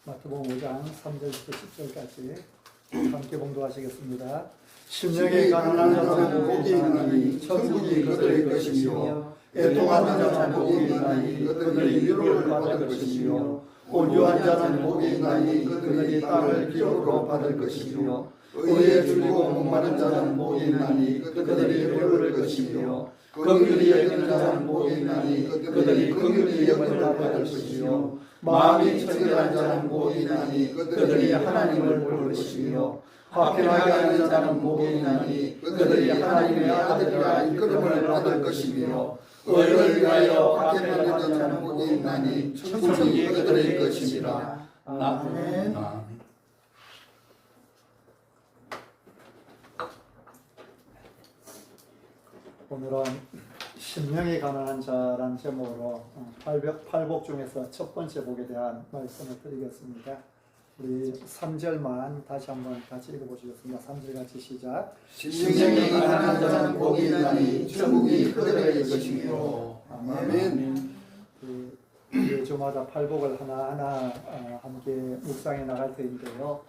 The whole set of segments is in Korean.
마태복음 5장 3절부터 10절까지 함께 봉독하시겠습니다. 심령이 가난한 자는 복이 있나니 천국이 그들의 것이며 애통하는 자는 복이 있나니 그들이 위로를 받을 것이며 온유한 자는 복이 있나니 그들이 땅을 기업으로 받을 것이며 의에 줄이고 목마른 자는 복이 있나니 그들이 배부를 것이며 긍휼히 여기는 자는 복이 있나니 그들이 긍휼히 여김을 받을 것이며 마음이 청결한 자는 복이 있나니 그들이 하나님을 볼 것이며 화평하게 하는 자는 복이 있나니 그들이 하나님의 아들이라 이끌음을 받을 것이며 의를 위하여 화평하는 자는 복이 있나니 천국이 그들의 것이니라. 아멘. 오늘은 심령이 가난한 자라는 제목으로 팔복 중에서 첫 번째 복에 대한 말씀을 드리겠습니다. 우리 3절만 다시 한번 같이 읽어보시겠습니다. 3절 같이 시작. 심령이 가난한 자는 복이 있나니 천국이 그들의 것이며. 아멘. 매주마다 팔복을 하나하나 함께 묵상해 나갈 터인데요.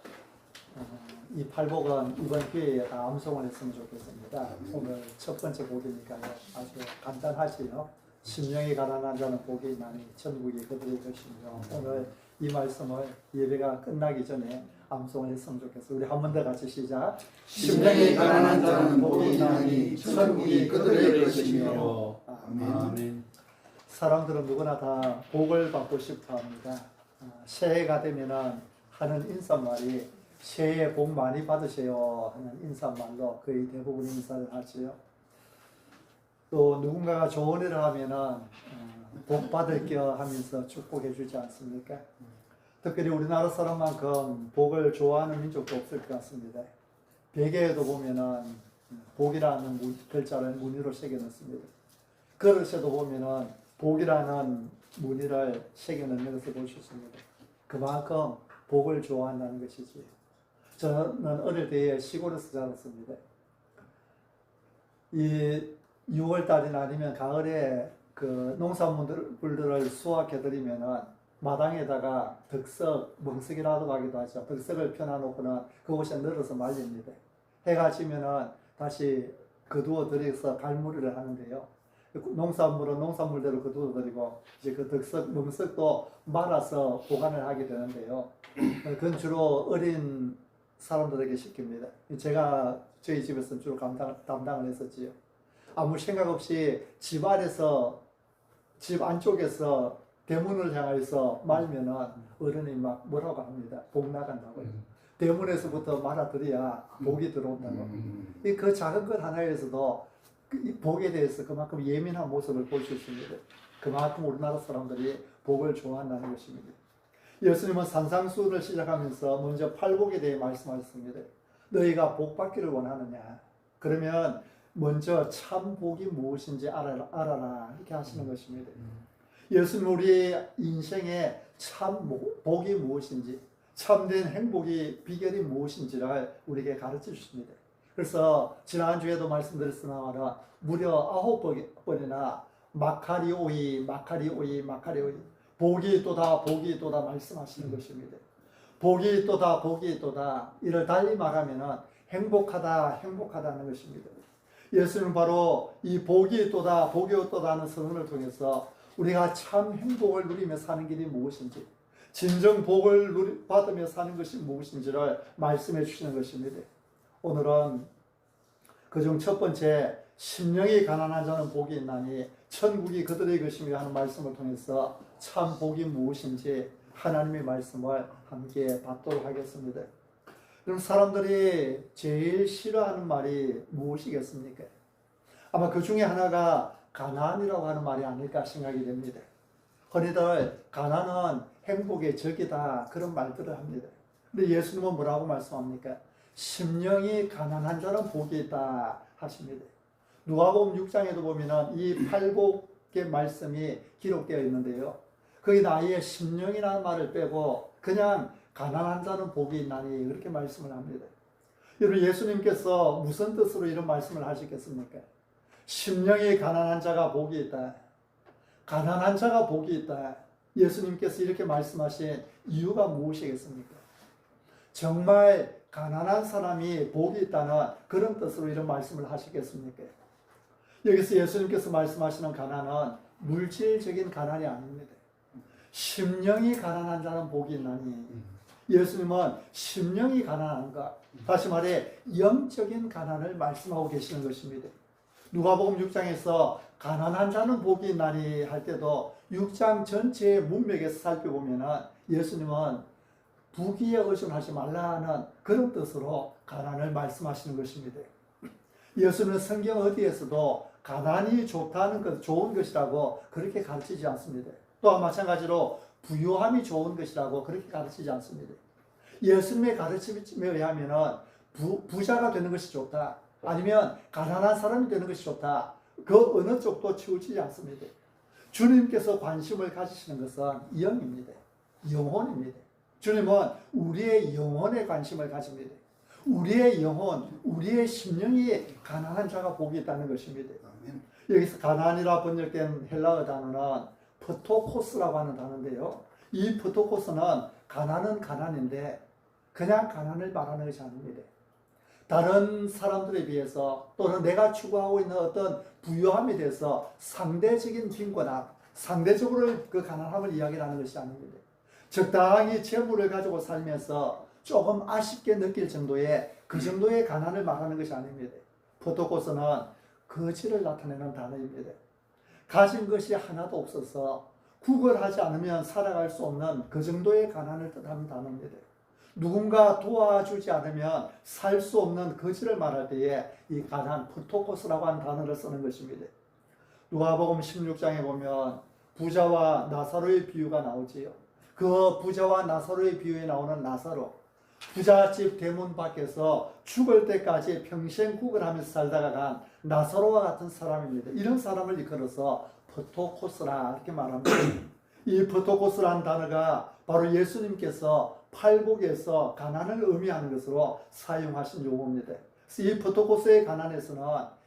이 팔복은 이번 기회에 다 암송을 했으면 좋겠습니다. 오늘 첫 번째 복이니까요. 아주 간단하지요. 심령이 가난한 자는 복이 있나니 천국이 그들의 것이며. 오늘 이 말씀을 예배가 끝나기 전에 암송을 했으면 좋겠어요. 우리 한 번 더 같이 시작. 심령이 가난한 자는 복이 있나니 천국이 그들의 것이며. 아멘. 사람들은 누구나 다 복을 받고 싶어 합니다. 새해가 되면은 하는 인사말이 새해 복 많이 받으세요 하는 인사말로 거의 대부분 인사를 하지요. 또 누군가가 좋은 일을 하면은 복 받을 겨 하면서 축복해 주지 않습니까? 특별히 우리나라 사람만큼 복을 좋아하는 민족도 없을 것 같습니다. 베개에도 보면은 복이라는 글자를 무늬로 새겨 넣습니다. 그릇에도 보면은 복이라는 무늬를 새겨 넣는 것을 볼 수 있습니다. 그만큼 복을 좋아한다는 것이지. 저는 어릴 때에 시골에서 자랐습니다. 이 6월달이나 아니면 가을에 그 농산물들을 수확해드리면은 마당에다가 덕석, 멍석이라도 하기도 하죠. 덕석을 펴놔놓고는 그곳에 늘어서 말립니다. 해가 지면은 다시 거두어 들여서 갈무리를 하는데요. 농산물은 농산물대로 거두어 들이고 이제 그 덕석, 멍석도 말아서 보관을 하게 되는데요. 그건 주로 어린 사람들에게 시킵니다. 제가 저희 집에서는 주로 담당을 했었지요. 아무 생각 없이 집 안에서, 집 안쪽에서 대문을 향해서 말면은 어른이 막 뭐라고 합니다. 복 나간다고요. 대문에서부터 말아들여야 복이 들어온다고. 그 작은 것 하나에서도 이 복에 대해서 그만큼 예민한 모습을 볼 수 있습니다. 그만큼 우리나라 사람들이 복을 좋아한다는 것입니다. 예수님은 산상수훈을 시작하면서 먼저 팔복에 대해 말씀하셨습니다. 너희가 복 받기를 원하느냐? 그러면 먼저 참 복이 무엇인지 알아라. 이렇게 하시는 것입니다. 예수님 우리 인생의 참 복이 무엇인지, 참된 행복의 비결이 무엇인지를 우리에게 가르쳐 주십니다. 그래서 지난주에도 말씀드렸으나 무려 9번이나 마카리오이 복이 또다 말씀하시는 것입니다. 복이 또다 이를 달리 말하면 행복하다는 것입니다. 예수님은 바로 이 복이 또다 하는 선언을 통해서 우리가 참 행복을 누리며 사는 길이 무엇인지, 진정 복을 받으며 사는 것이 무엇인지를 말씀해 주시는 것입니다. 오늘은 그중 첫 번째, 심령이 가난한 자는 복이 있나니 천국이 그들의 것이며 하는 말씀을 통해서 참 복이 무엇인지 하나님의 말씀을 함께 받도록 하겠습니다. 그럼 사람들이 제일 싫어하는 말이 무엇이겠습니까? 아마 그 중에 하나가 가난이라고 하는 말이 아닐까 생각이 됩니다. 흔히들 가난은 행복의 적이다 그런 말들을 합니다. 근데 예수님은 뭐라고 말씀합니까? 심령이 가난한 자는 복이 있다 하십니다. 누가복음 6장에도 보면은 이 팔복의 말씀이 기록되어 있는데요. 거기 아예 심령이라는 말을 빼고 그냥 가난한 자는 복이 있나니 그렇게 말씀을 합니다. 여러분 예수님께서 무슨 뜻으로 이런 말씀을 하시겠습니까? 심령이 가난한 자가 복이 있다. 가난한 자가 복이 있다. 예수님께서 이렇게 말씀하신 이유가 무엇이겠습니까? 정말 가난한 사람이 복이 있다는 그런 뜻으로 이런 말씀을 하시겠습니까? 여기서 예수님께서 말씀하시는 가난은 물질적인 가난이 아닙니다. 심령이 가난한 자는 복이 있나니, 예수님은 심령이 가난한 것, 다시 말해 영적인 가난을 말씀하고 계시는 것입니다. 누가복음 6장에서 가난한 자는 복이 있나니 할 때도 6장 전체의 문맥에서 살펴보면 예수님은 부귀에 의존하지 말라는 그런 뜻으로 가난을 말씀하시는 것입니다. 예수는 성경 어디에서도 가난이 좋다는 것, 좋은 것이라고 그렇게 가르치지 않습니다. 또한 마찬가지로 부유함이 좋은 것이라고 그렇게 가르치지 않습니다. 예수님의 가르침에 의하면 부자가 되는 것이 좋다, 아니면 가난한 사람이 되는 것이 좋다, 그 어느 쪽도 치우치지 않습니다. 주님께서 관심을 가지시는 것은 영입니다. 영혼입니다. 주님은 우리의 영혼에 관심을 가집니다. 우리의 영혼, 우리의 심령이 가난한 자가 복이 있다는 것입니다. 여기서 가난이라 번역된 헬라어 단어는 프토코스라고 하는 단어인데요. 이 프토코스는 가난은 가난인데 그냥 가난을 말하는 것이 아닙니다. 다른 사람들에 비해서 또는 내가 추구하고 있는 어떤 부유함에 대해서 상대적인 빈곤함, 상대적으로 그 가난함을 이야기하는 것이 아닙니다. 적당히 재물을 가지고 살면서 조금 아쉽게 느낄 정도의 그 정도의 가난을 말하는 것이 아닙니다. 프토코스는 거지를 나타내는 단어입니다. 가진 것이 하나도 없어서 구걸하지 않으면 살아갈 수 없는 그 정도의 가난을 뜻하는 단어입니다. 누군가 도와주지 않으면 살 수 없는 거지를 말할 때에 이 가난, 프토코스라고 하는 단어를 쓰는 것입니다. 누가복음 16장에 보면 부자와 나사로의 비유가 나오지요. 그 부자와 나사로의 비유에 나오는 나사로, 부잣집 대문 밖에서 죽을 때까지 평생 구걸하면서 살다가 간 나사로와 같은 사람입니다. 이런 사람을 이끌어서 프토코스라 이렇게 말합니다. 이 프토코스라는 단어가 바로 예수님께서 팔복에서 가난을 의미하는 것으로 사용하신 용어입니다. 이 프토코스의 가난에서는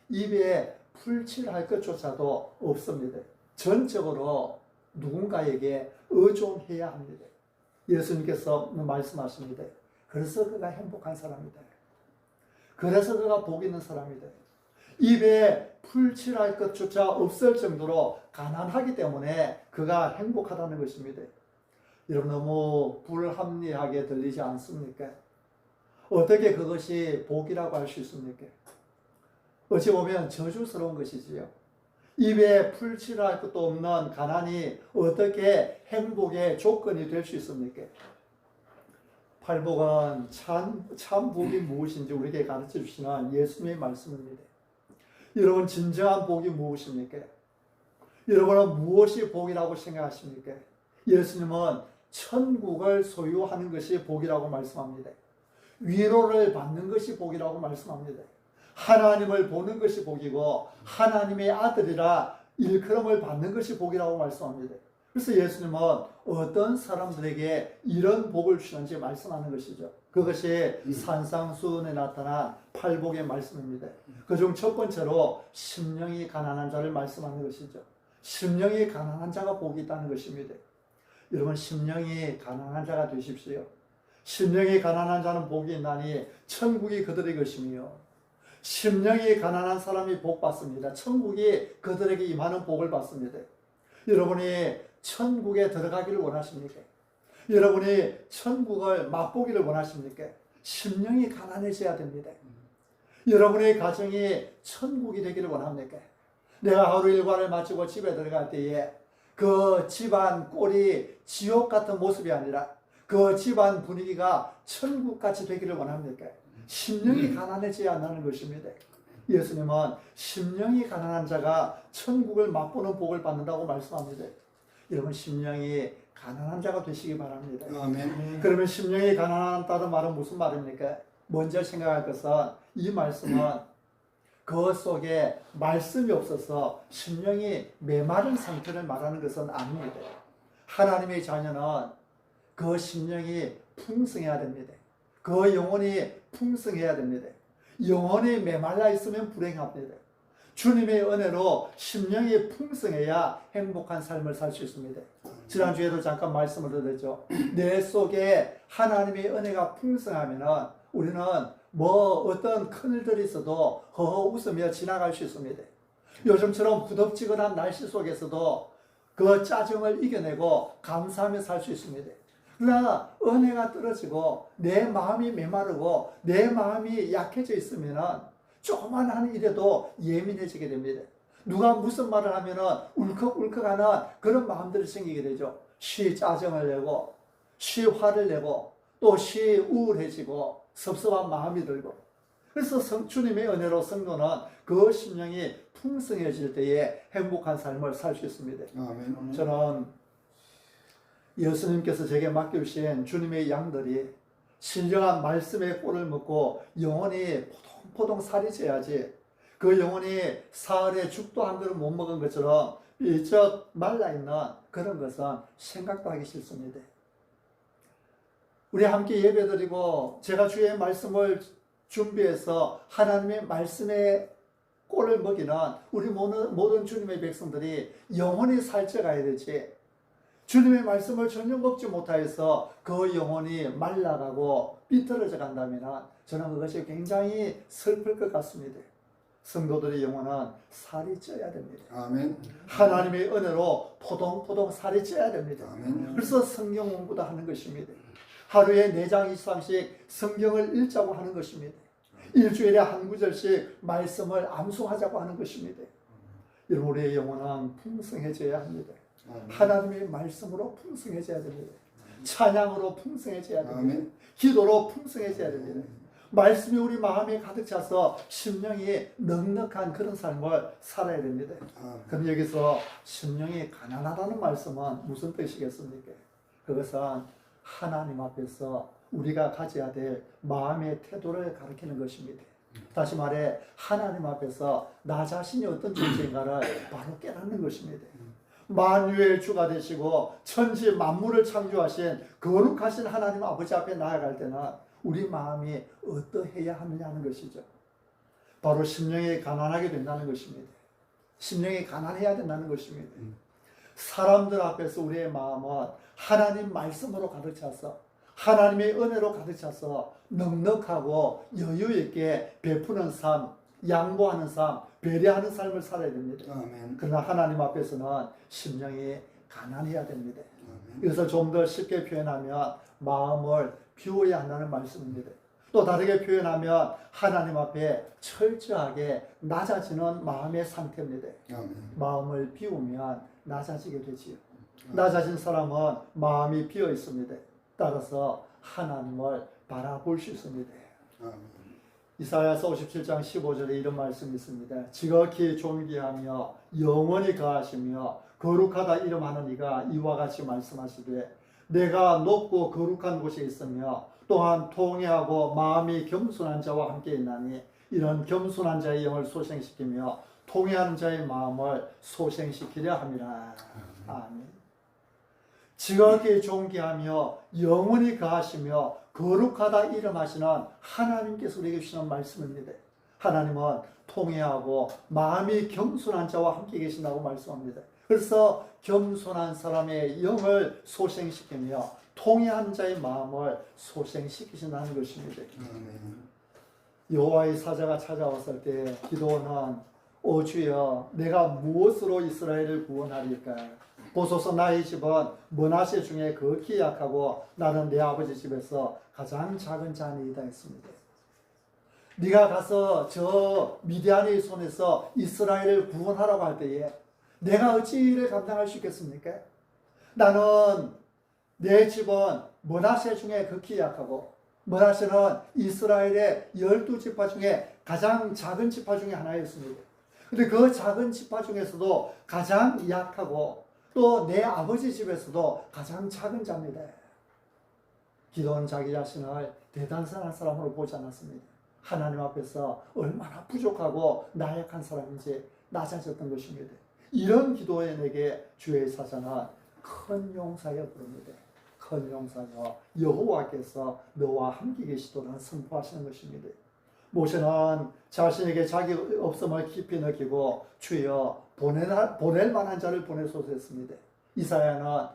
입에 풀칠할 것조차도 없습니다. 전적으로 누군가에게 의존해야 합니다. 예수님께서 말씀하십니다. 그래서 그가 행복한 사람이다. 그래서 그가 복 있는 사람이다. 입에 풀칠할 것조차 없을 정도로 가난하기 때문에 그가 행복하다는 것입니다. 여러분, 너무 불합리하게 들리지 않습니까? 어떻게 그것이 복이라고 할 수 있습니까? 어찌 보면 저주스러운 것이지요. 입에 풀칠할 것도 없는 가난이 어떻게 행복의 조건이 될 수 있습니까? 팔복은 참 복이 무엇인지 우리에게 가르쳐 주시는 예수님의 말씀입니다. 여러분, 진정한 복이 무엇입니까? 여러분은 무엇이 복이라고 생각하십니까? 예수님은 천국을 소유하는 것이 복이라고 말씀합니다. 위로를 받는 것이 복이라고 말씀합니다. 하나님을 보는 것이 복이고 하나님의 아들이라 일컬음을 받는 것이 복이라고 말씀합니다. 그래서 예수님은 어떤 사람들에게 이런 복을 주시는지 말씀하는 것이죠. 그것이 산상수훈에 나타난 팔복의 말씀입니다. 그중 첫 번째로 심령이 가난한 자를 말씀하는 것이죠. 심령이 가난한 자가 복이 있다는 것입니다. 여러분, 심령이 가난한 자가 되십시오. 심령이 가난한 자는 복이 있나니 천국이 그들의 것이며, 심령이 가난한 사람이 복 받습니다. 천국이 그들에게 임하는 복을 받습니다. 여러분이 천국에 들어가기를 원하십니까? 여러분이 천국을 맛보기를 원하십니까? 심령이 가난해져야 됩니다. 여러분의 가정이 천국이 되기를 원합니까? 내가 하루 일과를 마치고 집에 들어갈 때에 그 집안 꼴이 지옥 같은 모습이 아니라 그 집안 분위기가 천국같이 되기를 원합니까? 심령이 가난해져야 한다는 것입니다. 예수님은 심령이 가난한 자가 천국을 맛보는 복을 받는다고 말씀합니다. 여러분, 심령이 가난한 자가 되시기 바랍니다. 아멘. 그러면 심령이 가난하다는 말은 무슨 말입니까? 먼저 생각할 것은 이 말씀은 그 속에 말씀이 없어서 심령이 메마른 상태를 말하는 것은 아닙니다. 하나님의 자녀는 그 심령이 풍성해야 됩니다. 그 영혼이 풍성해야 됩니다. 영혼이 메말라 있으면 불행합니다. 주님의 은혜로 심령이 풍성해야 행복한 삶을 살 수 있습니다. 지난주에도 잠깐 말씀을 드렸죠. 내 속에 하나님의 은혜가 풍성하면은 우리는 뭐 어떤 큰일들이 있어도 허허 웃으며 지나갈 수 있습니다. 요즘처럼 부덥지근한 날씨 속에서도 그 짜증을 이겨내고 감사하며 살 수 있습니다. 그러나 은혜가 떨어지고 내 마음이 메마르고 내 마음이 약해져 있으면 조그만한 일에도 예민해지게 됩니다. 누가 무슨 말을 하면 울컥울컥하는 그런 마음들이 생기게 되죠. 쉬 짜증을 내고 쉬 화를 내고 또 쉬 우울해지고 섭섭한 마음이 들고, 그래서 주님의 은혜로 성도는 그 심령이 풍성해질 때에 행복한 삶을 살 수 있습니다. 아멘. 저는 예수님께서 제게 맡겨주신 주님의 양들이 신령한 말씀의 꼴을 먹고 영혼이 포동포동 살이 쪄야지, 그 영혼이 사흘에 죽도 한 그릇 못 먹은 것처럼 삐쩍 말라있는 그런 것은 생각도 하기 싫습니다. 우리 함께 예배드리고 제가 주의 말씀을 준비해서 하나님의 말씀의 꼴을 먹이는 우리 모든 주님의 백성들이 영혼이 살쪄가야 되지, 주님의 말씀을 전혀 먹지 못하여서 그 영혼이 말라가고 삐뚤어져 간다면 저는 그것이 굉장히 슬플 것 같습니다. 성도들의 영혼은 살이 쪄야 됩니다. 아멘. 하나님의 은혜로 포동포동 살이 쪄야 됩니다. 아멘. 그래서 성경 공부도 하는 것입니다. 하루에 4장 이상씩 성경을 읽자고 하는 것입니다. 일주일에 한 구절씩 말씀을 암송하자고 하는 것입니다. 여러분, 우리의 영혼은 풍성해져야 합니다. 하나님의 말씀으로 풍성해져야 됩니다. 찬양으로 풍성해져야 됩니다. 기도로 풍성해져야 됩니다. 말씀이 우리 마음에 가득 차서 심령이 넉넉한 그런 삶을 살아야 됩니다. 그럼 여기서 심령이 가난하다는 말씀은 무슨 뜻이겠습니까? 그것은 하나님 앞에서 우리가 가져야 될 마음의 태도를 가리키는 것입니다. 다시 말해 하나님 앞에서 나 자신이 어떤 존재인가를 바로 깨닫는 것입니다. 만유의 주가 되시고 천지 만물을 창조하신 거룩하신 하나님 아버지 앞에 나아갈 때는 우리 마음이 어떠해야 하느냐 하는 것이죠. 바로 심령이 가난하게 된다는 것입니다. 심령이 가난해야 된다는 것입니다. 사람들 앞에서 우리의 마음은 하나님 말씀으로 가득 차서 하나님의 은혜로 가득 차서 넉넉하고 여유 있게 베푸는 삶, 양보하는 삶, 배려하는 삶을 살아야 됩니다. 아멘. 그러나 하나님 앞에서는 심령이 가난해야 됩니다. 아멘. 그래서 좀 더 쉽게 표현하면 마음을 비워야 한다는 말씀입니다. 또 다르게 표현하면 하나님 앞에 철저하게 낮아지는 마음의 상태입니다. 아멘. 마음을 비우면 낮아지게 되지요. 낮아진 사람은 마음이 비어 있습니다. 따라서 하나님을 바라볼 수 있습니다. 아멘. 이사야서 57장 15절에 이런 말씀이 있습니다. 지극히 존귀하며 영원히 거하시며 거룩하다 이름하는 이가 이와 같이 말씀하시되 내가 높고 거룩한 곳에 있으며 또한 통회하고 마음이 겸손한 자와 함께 있나니 이런 겸손한 자의 영을 소생시키며 통회하는 자의 마음을 소생시키려 함이라. 아멘. 지극히 존귀하며 영원히 거하시며 거룩하다 이름하시는 하나님께서 우리에게 주시는 말씀입니다. 하나님은 통회하고 마음이 겸손한 자와 함께 계신다고 말씀합니다. 그래서 겸손한 사람의 영을 소생시키며 통회한 자의 마음을 소생시키신다는 것입니다. 여호와의 사자가 찾아왔을 때 기도는 오 주여 내가 무엇으로 이스라엘을 구원하리까? 보소서 나의 집은 므낫세 중에 극히 약하고 나는 내 아버지 집에서 가장 작은 자니이다 했습니다. 네가 가서 저 미디안의 손에서 이스라엘을 구원하라고 할 때에 내가 어찌 일을 감당할 수 있겠습니까? 나는 내 집은 므낫세 중에 극히 약하고 므낫세는 이스라엘의 12지파 중에 가장 작은 지파 중에 하나였습니다. 근데 그 작은 지파 중에서도 가장 약하고 또 내 아버지 집에서도 가장 작은 자입니다. 기도는 자기 자신을 대단한 사람으로 보지 않았습니다. 하나님 앞에서 얼마나 부족하고 나약한 사람인지 낮아졌던 것입니다. 이런 기도에 내게 주의 사자는 큰 용사여 부릅니다. 큰 용사여 여호와께서 너와 함께 계시도록 선포하시는 것입니다. 모세는 자신에게 자기 없음을 깊이 느끼고 주여 보낼 만한 자를 보내소서 했습니다. 이사야는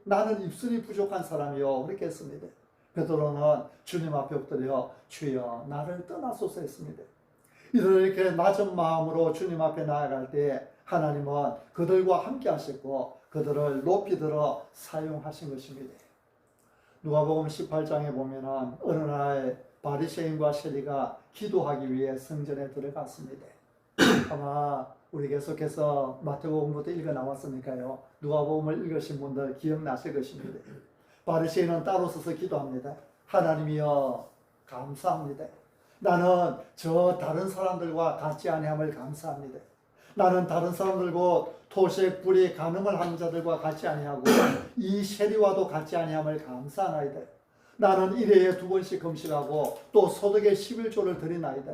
나는 입술이 부족한 사람이요 그렇게 했습니다. 베드로는 주님 앞에 엎드려 주여 나를 떠나소서 했습니다. 이렇게 낮은 마음으로 주님 앞에 나아갈 때 하나님은 그들과 함께 하셨고 그들을 높이 들어 사용하신 것입니다. 누가복음 18장에 보면은 어느 날 바리새인과 세리가 기도하기 위해 성전에 들어갔습니다. 아마 우리 계속해서 마태복음부터 읽어 나왔으니까요. 누가복음을 읽으신 분들 기억나실 것입니다. 바리새인은 따로 서서 기도합니다. 하나님이여 감사합니다. 나는 저 다른 사람들과 같지 아니함을 감사합니다. 나는 다른 사람들과 토색, 불이, 간음을 하는 자들과 같지 아니하고 이 세리와도 같지 아니함을 감사하나이다. 나는 1회에 2번씩 금식하고 또 소득의 11조를 드리나이다.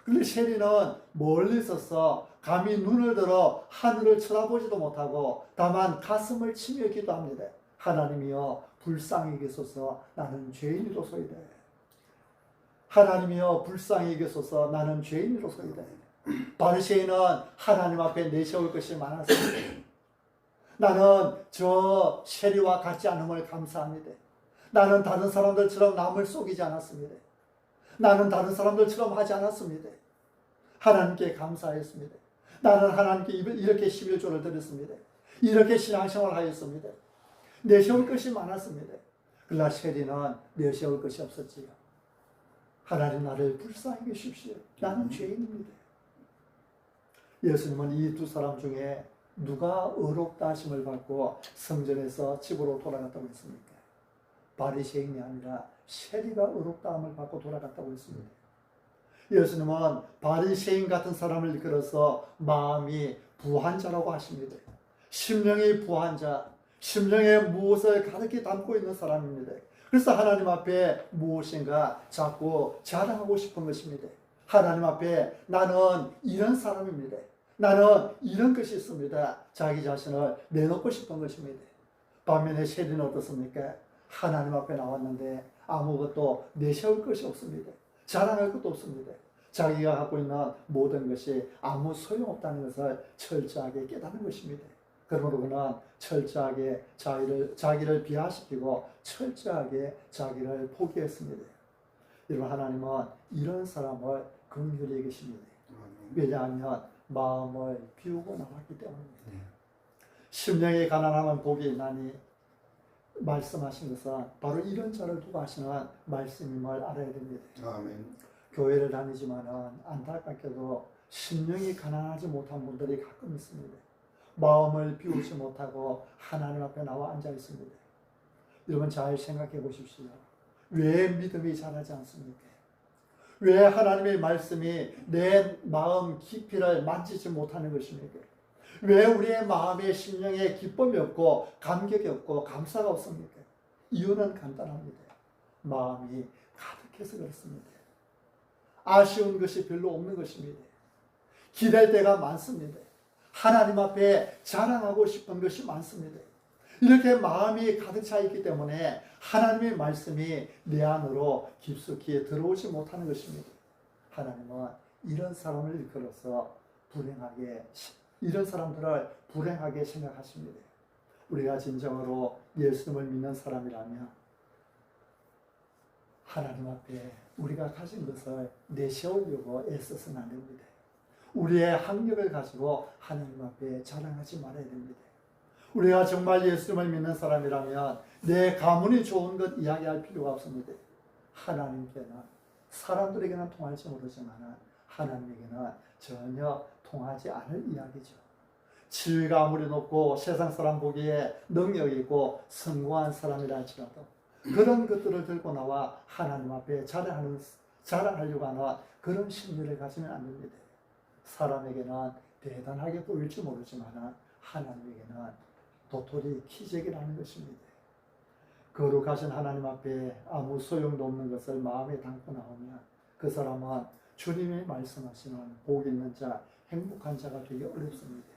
그런데 세리는 멀리 있어서 감히 눈을 들어 하늘을 쳐다보지도 못하고 다만 가슴을 치며 기도합니다. 하나님이여 불쌍히 여기소서 나는 죄인이로소이다. 하나님이여 불쌍히 여기소서 나는 죄인이로소이다. 바리새인은 하나님 앞에 내세울 것이 많았습니다. 나는 저 세리와 같지 않음을 감사합니다. 나는 다른 사람들처럼 남을 속이지 않았습니다. 나는 다른 사람들처럼 하지 않았습니다. 하나님께 감사했습니다. 나는 하나님께 이렇게 11조를 드렸습니다. 이렇게 신앙생활을 하였습니다. 내세울 것이 많았습니다. 그러나 세리는 내세울 것이 없었지요. 하나님 나를 불쌍히 여기십시오. 나는 죄인입니다. 예수님은 이 두 사람 중에 누가 의롭다 하심을 받고 성전에서 집으로 돌아갔다고 했습니까? 바리새인이 아니라 세리가 의롭다 함을 받고 돌아갔다고 했습니다. 예수님은 바리새인 같은 사람을 이끌어서 마음이 부한 자라고 하십니다. 심령이 부한 자, 심령에 무엇을 가득히 담고 있는 사람입니다. 그래서 하나님 앞에 무엇인가 자꾸 자랑하고 싶은 것입니다. 하나님 앞에 나는 이런 사람입니다. 나는 이런 것이 있습니다. 자기 자신을 내놓고 싶은 것입니다. 반면에 세리는 어떻습니까? 하나님 앞에 나왔는데 아무것도 내세울 것이 없습니다. 자랑할 것도 없습니다. 자기가 갖고 있는 모든 것이 아무 소용없다는 것을 철저하게 깨닫는 것입니다. 그러므로 그는 철저하게 자기를 비하시키고 철저하게 자기를 포기했습니다. 여러분 하나님은 이런 사람을 긍휼히 여기십니다. 왜냐하면 마음을 비우고 나왔기 때문입니다. 심령이 가난하면 복이 있나니 말씀하신 것은 바로 이런 자를 두고 하시는 말씀임을 알아야 됩니다. 아멘. 교회를 다니지만은 안타깝게도 심령이 가난하지 못한 분들이 가끔 있습니다. 마음을 비우지 못하고 하나님 앞에 나와 앉아 있습니다. 여러분 잘 생각해 보십시오. 왜 믿음이 자라지 않습니까? 왜 하나님의 말씀이 내 마음 깊이를 만지지 못하는 것입니까? 왜 우리의 마음에 심령에 기쁨이 없고 감격이 없고 감사가 없습니까? 이유는 간단합니다. 마음이 가득해서 그렇습니다. 아쉬운 것이 별로 없는 것입니다. 기댈 때가 많습니다. 하나님 앞에 자랑하고 싶은 것이 많습니다. 이렇게 마음이 가득 차 있기 때문에 하나님의 말씀이 내 안으로 깊숙이 들어오지 못하는 것입니다. 하나님은 이런 사람을 일컬어서 이런 사람들을 불행하게 생각하십니다. 우리가 진정으로 예수님을 믿는 사람이라면 하나님 앞에 우리가 가진 것을 내세우려고 애써서는 안 됩니다. 우리의 학력을 가지고 하나님 앞에 자랑하지 말아야 됩니다. 우리가 정말 예수님을 믿는 사람이라면 내 가문이 좋은 것 이야기할 필요가 없습니다. 하나님께는 사람들에게는 통할지 모르지만 하나님에게는 전혀 통하지 않을 이야기죠. 지위가 아무리 높고 세상 사람 보기에 능력 있고 성공한 사람이라 할지라도 그런 것들을 들고 나와 하나님 앞에 자랑하려고 하는 그런 심리를 가지면 안 됩니다. 사람에게는 대단하게 보일지 모르지만 하나님에게는 도토리 키재기라는 것입니다. 거룩하신 하나님 앞에 아무 소용도 없는 것을 마음에 담고 나오면 그 사람은 주님이 말씀하시는 복 있는 자, 행복한 자가 되기 어렵습니다.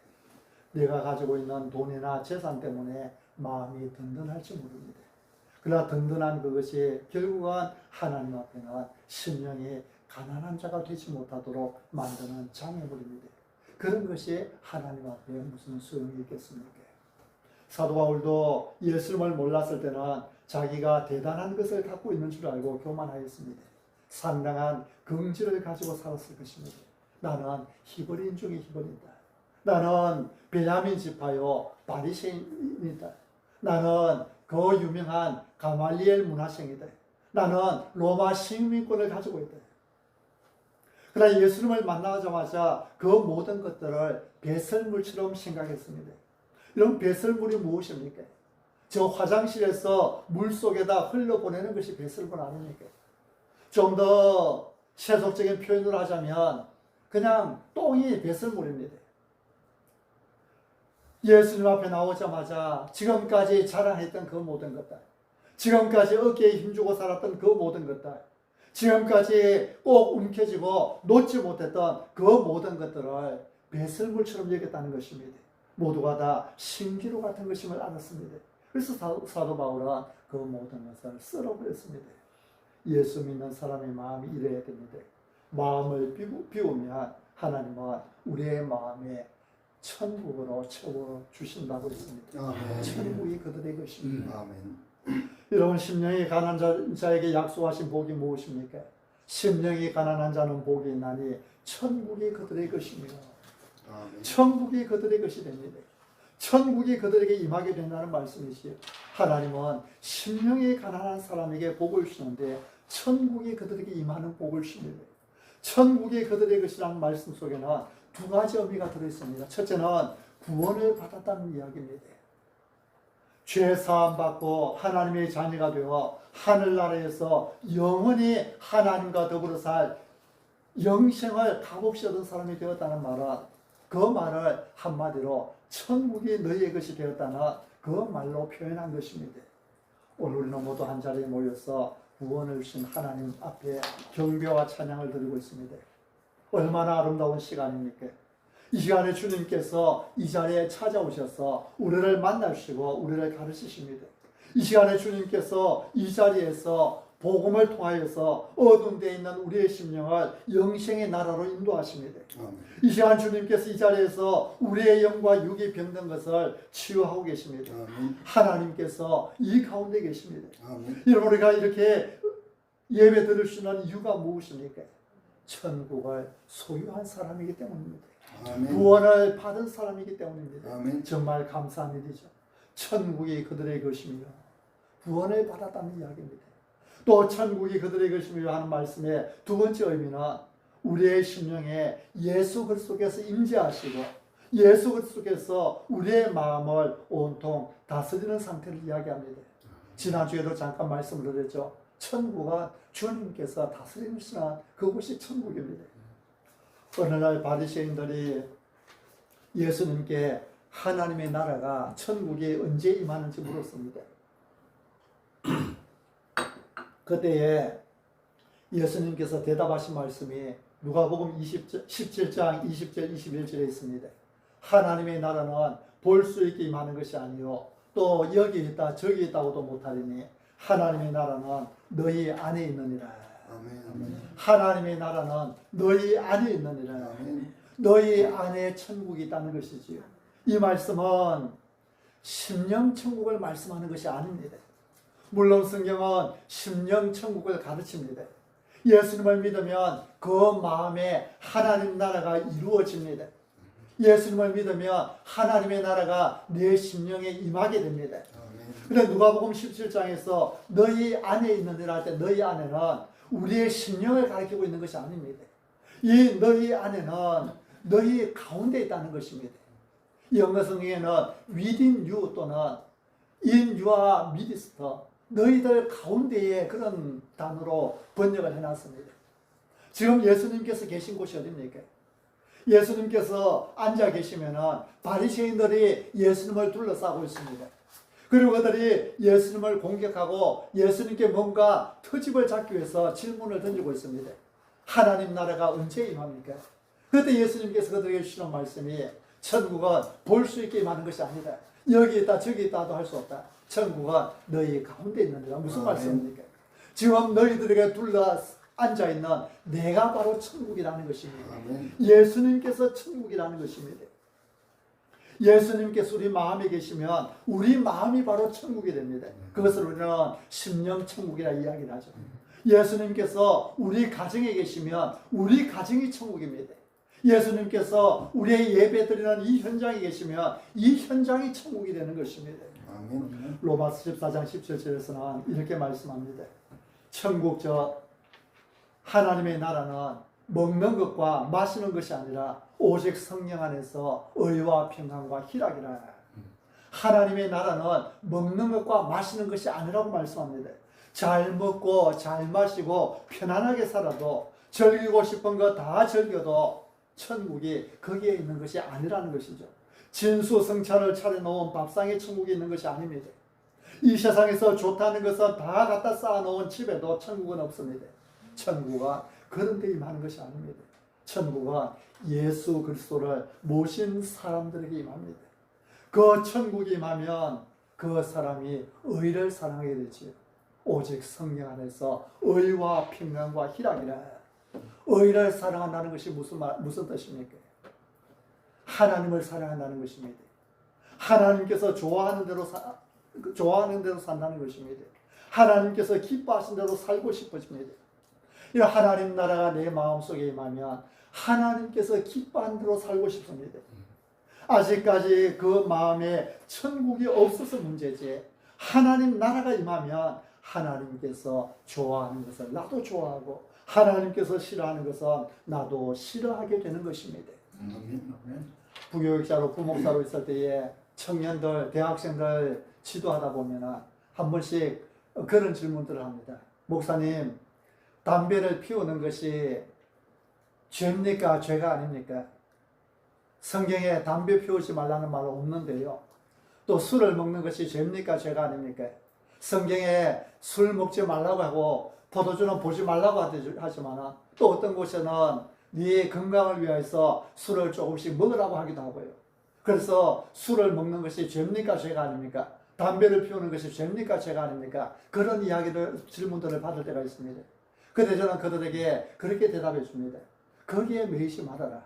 내가 가지고 있는 돈이나 재산 때문에 마음이 든든할지 모릅니다. 그러나 든든한 그것이 결국은 하나님 앞에는 심령이 가난한 자가 되지 못하도록 만드는 장애물입니다. 그런 것이 하나님 앞에 무슨 소용이 있겠습니까? 사도 바울도 예수님을 몰랐을 때는 자기가 대단한 것을 갖고 있는 줄 알고 교만하였습니다. 상당한 긍지를 가지고 살았을 것입니다. 나는 히브리인 중에 히브리이다. 나는 베냐민 지파요 바리새인이다. 나는 그 유명한 가말리엘 문화생이다. 나는 로마 시민권을 가지고 있다. 그러나 예수님을 만나자마자 그 모든 것들을 배설물처럼 생각했습니다. 이런 배설물이 무엇입니까? 저 화장실에서 물 속에다 흘러보내는 것이 배설물 아닙니까? 좀 더 세속적인 표현을 하자면 그냥 똥이 배설물입니다. 예수님 앞에 나오자마자 지금까지 자랑했던 그 모든 것들, 지금까지 어깨에 힘주고 살았던 그 모든 것들, 지금까지 꼭 움켜쥐고 놓지 못했던 그 모든 것들을 배설물처럼 여겼다는 것입니다. 모두가 다 신기루 같은 것임을 알았습니다. 그래서 사도 바울은 그 모든 것을 쓸어버렸습니다. 예수 믿는 사람의 마음이 이래야 됩니다. 마음을 비우면 하나님은 우리의 마음에 천국으로 채워주신다고 했습니다. 아멘. 천국이 그들의 것입니다. 아멘. 여러분, 심령이 가난한 자에게 약속하신 복이 무엇입니까? 심령이 가난한 자는 복이 있나니 천국이 그들의 것입니다. 아멘. 천국이 그들의 것이 됩니다. 천국이 그들에게 임하게 된다는 말씀이지요. 하나님은 심령이 가난한 사람에게 복을 주는데 천국이 그들에게 임하는 복을 주십니다. 천국이 그들의 것이라는 말씀 속에는 두 가지 의미가 들어있습니다. 첫째는 구원을 받았다는 이야기입니다. 죄 사함 받고 하나님의 자녀가 되어 하늘나라에서 영원히 하나님과 더불어 살 영생을 값없이 얻은 사람이 되었다는 말은, 그 말을 한마디로 천국이 너희의 것이 되었다는 그 말로 표현한 것입니다. 오늘 우리는 모두 한 자리에 모여서 구원을 주신 하나님 앞에 경배와 찬양을 드리고 있습니다. 얼마나 아름다운 시간입니까? 이 시간에 주님께서 이 자리에 찾아오셔서 우리를 만나시고 우리를 가르치십니다. 이 시간에 주님께서 이 자리에서 복음을 통하여서 어두운 데에 있는 우리의 심령을 영생의 나라로 인도하십니다. 아멘. 이 시간 주님께서 이 자리에서 우리의 영과 육이 병든 것을 치유하고 계십니다. 아멘. 하나님께서 이 가운데 계십니다. 아멘. 여러분, 우리가 이렇게 예배 드릴 수 있는 이유가 무엇입니까? 천국을 소유한 사람이기 때문입니다. 아멘. 구원을 받은 사람이기 때문입니다. 아멘. 정말 감사한 일이죠. 천국이 그들의 것이며 구원을 받았다는 이야기입니다. 또 천국이 그들의 것이며 하는 말씀의 두 번째 의미는 우리의 심령에 예수 그리스도께서 임재하시고 예수 그리스도께서 우리의 마음을 온통 다스리는 상태를 이야기합니다. 지난주에도 잠깐 말씀을 드렸죠. 천국은 주님께서 다스리시는 그곳이 천국입니다. 어느 날 바리새인들이 예수님께 하나님의 나라가 천국에 언제 임하는지 물었습니다. 그때에 예수님께서 대답하신 말씀이 누가복음 17장 20절 21절에 있습니다. 하나님의 나라는 볼 수 있게 임하는 것이 아니요 또 여기 있다 저기 있다고도 못하리니 하나님의 나라는 너희 안에 있느니라. 아멘. 하나님의 나라는 너희 안에 있느니라. 아멘. 너희 안에 천국이 있다는 것이지요. 이 말씀은 심령 천국을 말씀하는 것이 아닙니다. 물론 성경은 심령 천국을 가르칩니다. 예수님을 믿으면 그 마음에 하나님 나라가 이루어집니다. 예수님을 믿으면 하나님의 나라가 내 심령에 임하게 됩니다. 그런데 누가복음 17장에서 너희 안에 있느니라 할 때 너희 안에는 우리의 심령을 가리키고 있는 것이 아닙니다. 이 너희 안에는 너희 가운데 있다는 것입니다. 영어 성경에는 within you 또는 in your midst, 너희들 가운데에 그런 단어로 번역을 해놨습니다. 지금 예수님께서 계신 곳이 어디입니까? 예수님께서 앉아 계시면은 바리새인들이 예수님을 둘러싸고 있습니다. 그리고 그들이 예수님을 공격하고 예수님께 뭔가 트집을 잡기 위해서 질문을 던지고 있습니다. 하나님 나라가 언제 임합니까? 그때 예수님께서 그들에게 주시는 말씀이 천국은 볼 수 있게 임하는 것이 아니다. 여기 있다 저기 있다도 할 수 없다. 천국은 너희 가운데 있느니라. 무슨 말씀입니까? 지금 너희들에게 둘러 앉아있는 내가 바로 천국이라는 것입니다. 예수님께서 천국이라는 것입니다. 예수님께서 우리 마음에 계시면 우리 마음이 바로 천국이 됩니다. 그것을 우리는 심령 천국이라 이야기를 하죠. 예수님께서 우리 가정에 계시면 우리 가정이 천국입니다. 예수님께서 우리의 예배드리는 이 현장에 계시면 이 현장이 천국이 되는 것입니다. 아멘. 로마서 14장 17절에서는 이렇게 말씀합니다. 천국 하나님의 나라는 먹는 것과 마시는 것이 아니라 오직 성령 안에서 의와 평강과 희락이라. 하나님의 나라는 먹는 것과 마시는 것이 아니라고 말씀합니다. 잘 먹고 잘 마시고 편안하게 살아도 즐기고 싶은 거 다 즐겨도 천국이 거기에 있는 것이 아니라는 것이죠. 진수성찬을 차려놓은 밥상에 천국이 있는 것이 아닙니다. 이 세상에서 좋다는 것은 다 갖다 쌓아놓은 집에도 천국은 없습니다. 천국은 그런 데 임하는 것이 아닙니다. 천국은 예수 그리스도를 모신 사람들에게 임합니다. 그 천국이 임하면 그 사람이 의를 사랑하게 되지요. 오직 성령 안에서 의와 평강과 희락이라. 의를 사랑한다는 것이 무슨 뜻입니까? 하나님을 사랑한다는 것입니다. 하나님께서 좋아하는 대로 산다는 것입니다. 하나님께서 기뻐하신 대로 살고 싶어집니다. 이 하나님 나라가 내 마음속에 임하면 하나님께서 기뻐한 대로 살고 싶습니다. 아직까지 그 마음에 천국이 없어서 문제지, 하나님 나라가 임하면 하나님께서 좋아하는 것을 나도 좋아하고 하나님께서 싫어하는 것은 나도 싫어하게 되는 것입니다. 부교육자로 부목사로 있을 때에 청년들, 대학생들 지도하다 보면 한 번씩 그런 질문들을 합니다. 목사님, 담배를 피우는 것이 죄입니까? 죄가 아닙니까? 성경에 담배 피우지 말라는 말은 없는데요. 또 술을 먹는 것이 죄입니까? 죄가 아닙니까? 성경에 술 먹지 말라고 하고 포도주는 보지 말라고 하지만 또 어떤 곳에는 네 건강을 위해서 술을 조금씩 먹으라고 하기도 하고요. 그래서 술을 먹는 것이 죄입니까? 죄가 아닙니까? 담배를 피우는 것이 죄입니까? 죄가 아닙니까? 그런 질문들을 받을 때가 있습니다. 그때 저는 그들에게 그렇게 대답해 줍니다. 거기에 매이지 말아라.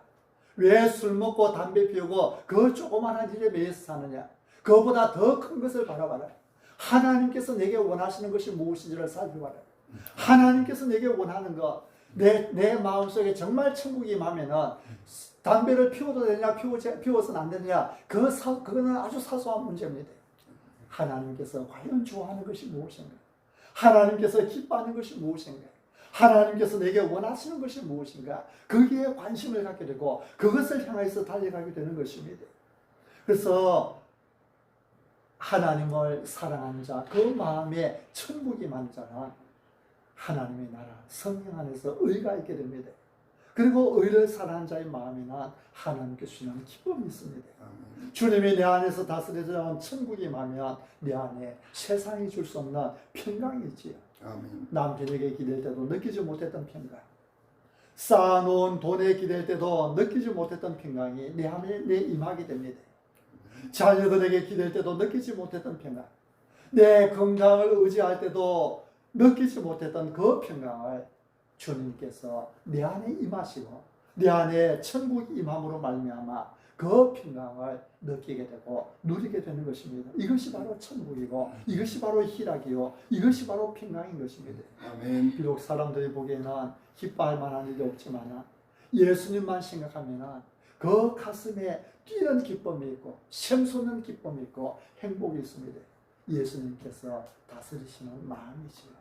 왜 술 먹고 담배 피우고 그 조그만한 일에 매여서 사느냐? 그보다 더 큰 것을 바라봐라. 하나님께서 내게 원하시는 것이 무엇인지를 살펴봐라. 하나님께서 내게 원하는 것, 내 마음속에 정말 천국이 임하면은 담배를 피워도 되냐 피워서는 안 되느냐, 그거는 아주 사소한 문제입니다. 하나님께서 과연 좋아하는 것이 무엇인가? 하나님께서 기뻐하는 것이 무엇인가? 하나님께서 내게 원하시는 것이 무엇인가? 거기에 관심을 갖게 되고 그것을 향해서 달려가게 되는 것입니다. 그래서 하나님을 사랑하는 자, 그 마음에 천국이 임한 자는 하나님의 나라, 성령 안에서 의가 있게 됩니다. 그리고 의를 사랑하는 자의 마음에는 하나님께 주시는 기쁨이 있습니다. 주님이 내 안에서 다스려져 천국이 임하면 내 안에 세상이 줄 수 없는 평강이 있지요. 남편에게 기댈 때도 느끼지 못했던 평강, 쌓아놓은 돈에 기댈 때도 느끼지 못했던 평강이 내 안에 임하게 됩니다. 자녀들에게 기댈 때도 느끼지 못했던 평강, 내 건강을 의지할 때도 느끼지 못했던 그 평강을 주님께서 내 안에 임하시고 내 안에 천국이 임함으로 말미암아 그 평강을 느끼게 되고 누리게 되는 것입니다. 이것이 바로 천국이고 이것이 바로 희락이요 이것이 바로 평강인 것입니다. 아멘. 비록 사람들이 보기에는 기뻐할 만한 일이 없지만 예수님만 생각하면 그 가슴에 뛰는 기쁨이 있고 샘솟는 기쁨이 있고 행복이 있습니다. 예수님께서 다스리시는 마음이지요.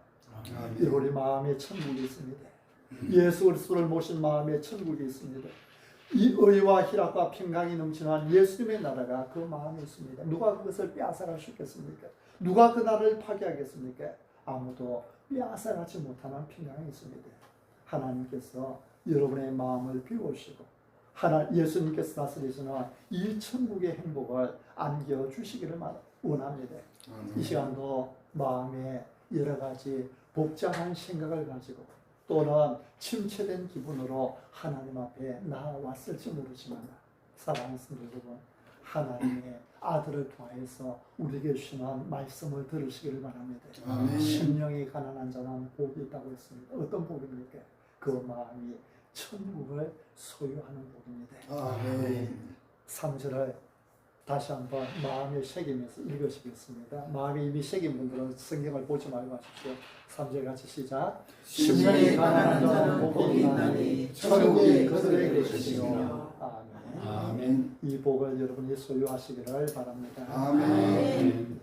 우리 마음에 천국이 있습니다. 예수 그리스도를 모신 마음에 천국이 있습니다. 이 의와 희락과 평강이 넘치는 예수님의 나라가 그 마음에 있습니다. 누가 그것을 빼앗아갈 수 있겠습니까? 누가 그 나라를 파괴하겠습니까? 아무도 빼앗아가지 못하는 평강이 있습니다. 하나님께서 여러분의 마음을 비우시고 예수님께서 다스리시는 이 천국의 행복을 안겨주시기를 원합니다. 이 시간도 마음에 여러 가지 복잡한 생각을 가지고 또는 침체된 기분으로 하나님 앞에 나아왔을지 모르지만 사랑하는 성도 여러분, 하나님의 아들을 통하여서 우리에게 주시는 말씀을 들으시기를 바랍니다. 심령이 가난한 자는 복이 있다고 했습니다. 어떤 복입니까? 그 마음이 천국을 소유하는 복입니다. 3절을 다시 한번 마음에 새기면서 읽으시겠습니다. 마음에 이미 새긴 분들은 성경을 보지 말고 하십시오. 3절 같이 시작. 심령이 가난한 자는 복이 있나니 천국이 그들에게 것이며. 아멘. 아멘. 이 복을 여러분이 소유하시기를 바랍니다. 아멘.